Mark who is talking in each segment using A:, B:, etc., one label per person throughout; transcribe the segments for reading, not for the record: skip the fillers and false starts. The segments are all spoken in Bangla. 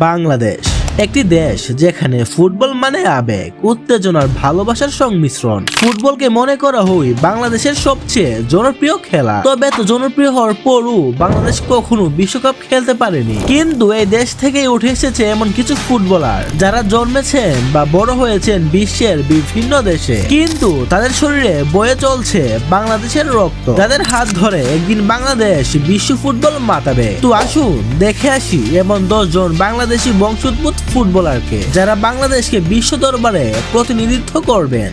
A: বাংলাদেশ একটি দেশ যেখানে ফুটবল মানে আবেগ, উত্তেজনার ভালোবাসার সংমিশ্রণ। ফুটবলকে মনে করা হয় বাংলাদেশের সবচেয়ে জনপ্রিয় খেলা। তবে এত জনপ্রিয় হওয়ার পরও বাংলাদেশ কখনো বিশ্বকাপ খেলতে পারেনি। কিন্তু এই দেশ থেকেই উঠে এসেছে এমন কিছু ফুটবলার যারা জন্মেছেন বা বড় হয়েছেন বিশ্বের বিভিন্ন দেশে, কিন্তু তাদের শরীরে বয়ে চলছে বাংলাদেশের রক্ত, যাদের হাত ধরে একদিন বাংলাদেশ বিশ্ব ফুটবল মাতাবে। তো আসুন দেখে আসি এমন 10 জন বাংলাদেশি বংশোদ্ভূত ফুটবলারকে যারা বাংলাদেশকে বিশ্ব দরবারে প্রতিনিধিত্ব করবেন।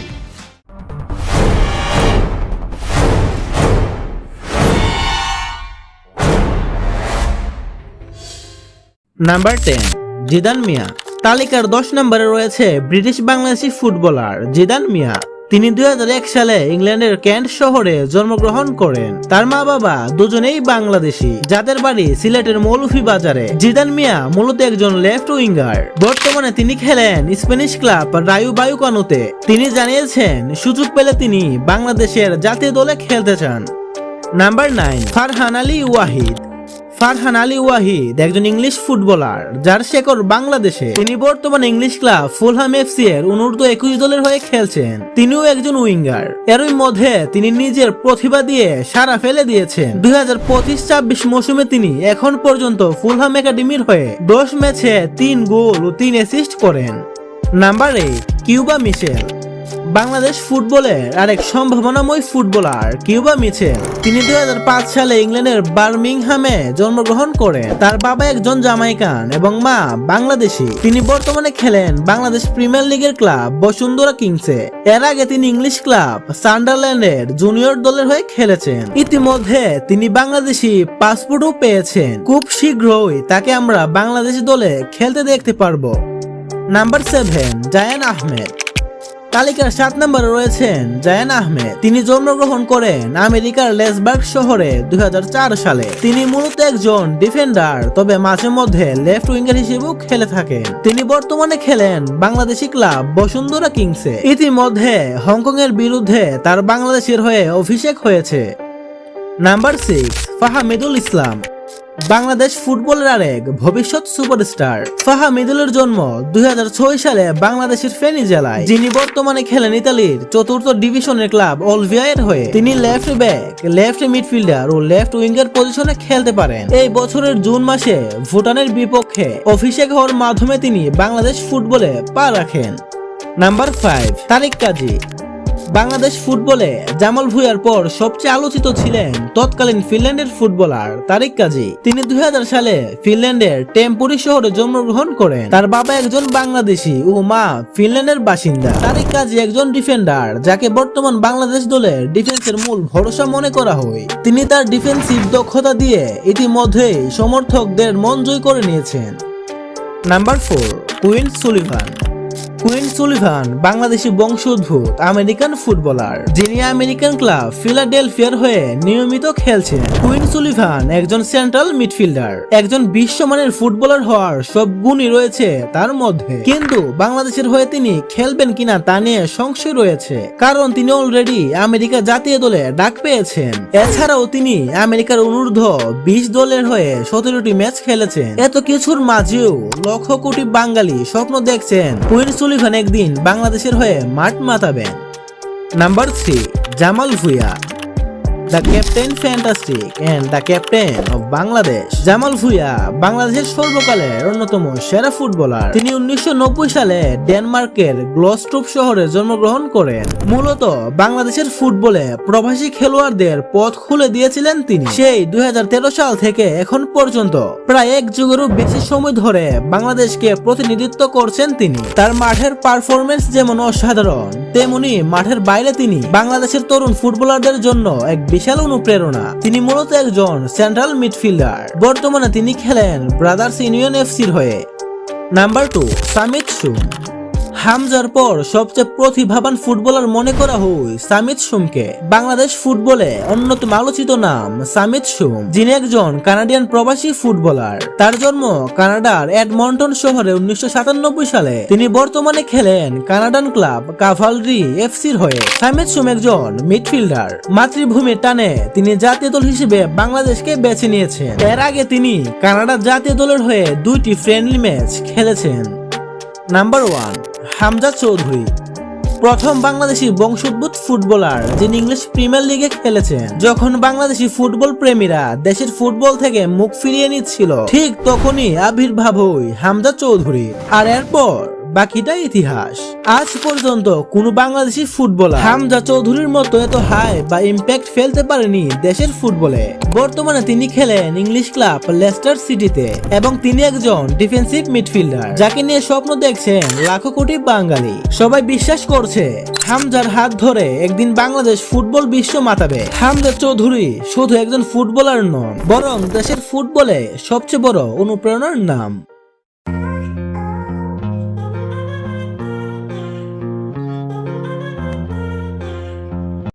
A: নাম্বার 10, জিদান মিয়া। তালিকার 10 নম্বরে রয়েছে ব্রিটিশ বাংলাদেশি ফুটবলার জিদান মিয়া। তিনি 2001 সালে ইংল্যান্ডের কেন্ট শহরে জন্মগ্রহণ করেন। তার মা বাবা দুজনেই বাংলাদেশি, যাদের বাড়ি সিলেটের মৌলভীবাজারে। জিদান মিয়া মূলত একজন লেফট উইঙ্গার। বর্তমানে তিনি খেলেন স্প্যানিশ ক্লাব রায়ো ভাইকানোতে। তিনি জানিয়েছেন সুযোগ পেলে তিনি বাংলাদেশের জাতীয় দলে খেলতে চান। নাম্বার 9, ফারহান আলী ওয়াহিদ। ফারহান আলী ওয়াহিদ একজন ইংলিশ ফুটবলার যার শেকড় বাংলাদেশে। তিনি বর্তমানে ইংলিশ ক্লাব ফুলহাম এফসি এর অনূর্ধ্ব-21 দলের হয়ে খেলছেন। তিনিও একজন উইঙ্গার। এরই মধ্যে তিনি নিজের প্রতিভা দিয়ে সারা ফেলে দিয়েছেন। 2025-26 মৌসুমে তিনি এখন পর্যন্ত ফুলহাম একাডেমির হয়ে 10 ম্যাচে 3 গোল ও 3 অ্যাসিস্ট করেন। Number 8, Cuba Mitchell. বাংলাদেশ ফুটবলের আরেক সম্ভাবনাময় ফুটবলার কিউবা মিচেল। তিনি 2005 সালে ইংল্যান্ডের বার্মিংহামে জন্মগ্রহণ করেন। তার বাবা একজন জামাইকান এবং মা বাংলাদেশি। তিনি বর্তমানে খেলেন বাংলাদেশ প্রিমিয়ার লিগের ক্লাব বসুন্ধরা কিংসে। এর আগে তিনি ইংলিশ ক্লাব সান্ডারল্যান্ডের জুনিয়র দলের হয়ে খেলেছেন। ইতিমধ্যে তিনি বাংলাদেশি পাসপোর্টও পেয়েছেন। খুব শীঘ্রই তাকে আমরা বাংলাদেশ দলে খেলতে দেখতে পারবো। নাম্বার 7, জায়ান আহমেদ। তালিকার 7 নম্বরে রয়েছেন জায়ান আহমেদ। তিনি জন্মগ্রহণ করেন আমেরিকার লেসবার্গ শহরে 2004 সালে। তিনি মূলত একজন ডিফেন্ডার, তবে মাঝে মধ্যে লেফট উইঙ্গার হিসেবেও খেলে থাকেন। তিনি বর্তমানে খেলেন বাংলাদেশি ক্লাব বসুন্ধরা কিংসে। ইতিমধ্যে হংকং এর বিরুদ্ধে তার বাংলাদেশের হয়ে অভিষেক হয়েছে। নাম্বার 6, ফাহামিদুল ইসলাম। বাংলাদেশ ফুটবলের আরেক ভবিষ্যৎ সুপারস্টার। ফাহামিদুলের জন্ম 2006 সালে বাংলাদেশের ফেনী জেলায়। যিনি বর্তমানে খেলেন ইতালির 4র্থ ডিভিশনের ক্লাব অলভিয়ার হয়ে। তিনি লেফট ব্যাক, লেফট মিডফিল্ডার ও লেফট উইঙ্গার পজিশনে খেলতে পারেন। এই বছরের জুন মাসে ভুটানের বিপক্ষে অভিষেক হওয়ার মাধ্যমে তিনি বাংলাদেশ ফুটবলে পা রাখেন। নাম্বার 5, তারিক কাজী। বাংলাদেশ ফুটবলে জামাল ভুঁইয়ার পর সবচেয়ে আলোচিত ছিলেন তৎকালীন ফিনল্যান্ডের ফুটবলার তারিক কাজী। তিনি 2000 সালে ফিনল্যান্ডের টেম্পুরি শহরে জন্মগ্রহণ করেন। তার বাবা একজন বাংলাদেশি ও মা ফিনল্যান্ডের বাসিন্দা। তারিক কাজী একজন ডিফেন্ডার, যাকে বর্তমান বাংলাদেশ দলের ডিফেন্সের মূল ভরসা মনে করা হয়। তিনি তার ডিফেন্সিভ দক্ষতা দিয়ে ইতিমধ্যেই সমর্থকদের মন জয় করে নিয়েছেন। Number 4, queen Sullivan. Queen Sullivan Bangladeshi বংশোদ্ভূত আমেরিকান ফুটবলার, যিনি আমেরিকান ক্লাব ফিলাডেলফিয়ার হয়ে নিয়মিত খেলছেন। কুইন সুলিভান একজন সেন্ট্রাল মিডফিল্ডার। একজন বিশ্বমানের ফুটবলার হওয়ার সব গুণই রয়েছে তার মধ্যে, কিন্তু বাংলাদেশের হয়ে তিনি খেলবেন কিনা তা নিয়ে সংশয় রয়েছে, কারণ তিনি অলরেডি আমেরিকা জাতীয় দলে ডাক পেয়েছেন। এছাড়াও তিনি আমেরিকার অনূর্ধ্ব-20 দলের হয়ে 17টি ম্যাচ খেলেছেন। এত কিছুর মাঝেও লক্ষ কোটি বাঙালি স্বপ্ন দেখছেন কুইন সুলিভান একদিন বাংলাদেশের হয়ে মাঠ মাতাবেন। Number 3, Jamal Bhuiyan. The captain fantastic and the captain of Bangladesh. Jamal Bhuiyan বাংলাদেশের সর্বকালের অন্যতম সেরা ফুটবলার। তিনি 1990 সালে ডেনমার্কের গ্লস্ট্রুপ শহরে জন্মগ্রহণ করেন। মূলত বাংলাদেশের ফুটবলে প্রবাসী খেলোয়াড়দের পথ খুলে দিয়েছিলেন তিনি। সেই 2013 সাল থেকে এখন পর্যন্ত প্রায় 1 যুগেরও বেশি সময় ধরে বাংলাদেশকে প্রতিনিধিত্ব করছেন তিনি। তার মাঠের পারফরমেন্স যেমন অসাধারণ, তেমনি মাঠের বাইরে তিনি বাংলাদেশের তরুণ ফুটবলারদের জন্য এক বিশাল অনুপ্রেরণা। তিনি মূলত একজন সেন্ট্রাল মিডফিল্ডার। বর্তমানে তিনি খেলেন ব্রাদার্স ইউনিয়ন এফসির হয়ে। নাম্বার 2, সামিত সুন। হামজার পর সবচেয়ে প্রতিভাবান ফুটবলার মনে করা হয় সামিত সুমকে। বাংলাদেশ ফুটবলে অন্যতম আলোচিত নাম সামিত সুম, যিনি একজন কানাডিয়ান প্রবাসী ফুটবলার। তার জন্ম কানাডার এডমন্টন শহরে 1997 সালে। তিনি বর্তমানে খেলেন কানাডান ক্লাব কাভালরি এফসির হয়ে। সামিত সুম একজন মিডফিল্ডার। মাতৃভূমির টানে তিনি জাতীয় দল হিসেবে বাংলাদেশকে বেছে নিয়েছেন। এর আগে তিনি কানাডা জাতীয় দলের হয়ে 2টি ফ্রেন্ডলি ম্যাচ খেলেছেন। নাম্বার 1, হামজা চৌধুরী। প্রথম বাংলাদেশি বংশোদ্ভূত ফুটবলার যিনি ইংলিশ প্রিমিয়ার লিগে খেলেছেন। যখন বাংলাদেশি ফুটবল প্রেমীরা দেশের ফুটবল থেকে মুখ ফিরিয়ে নিচ্ছিল, ঠিক তখনই আবির্ভাব হয় হামজা চৌধুরী। আর এরপর বাকিটা ইতিহাস। আজ পর্যন্ত কোনো বাংলাদেশি ফুটবলার হামজা চৌধুরীর মতো এত হাই বা ইম্প্যাক্ট ফেলতে পারেনি দেশের ফুটবলে। বর্তমানে তিনি খেলেন ইংলিশ ক্লাব লেস্টার সিটিতে এবং তিনি একজন ডিফেন্সিভ মিডফিল্ডার, যাকে নিয়ে স্বপ্ন দেখছেন লাখো কোটি বাঙালি। সবাই বিশ্বাস করছে হামজার হাত ধরে একদিন বাংলাদেশ ফুটবল বিশ্ব মাতাবে। হামজা চৌধুরী শুধু একজন ফুটবলার নন, বরং দেশের ফুটবলে সবচেয়ে বড় অনুপ্রেরণার নাম।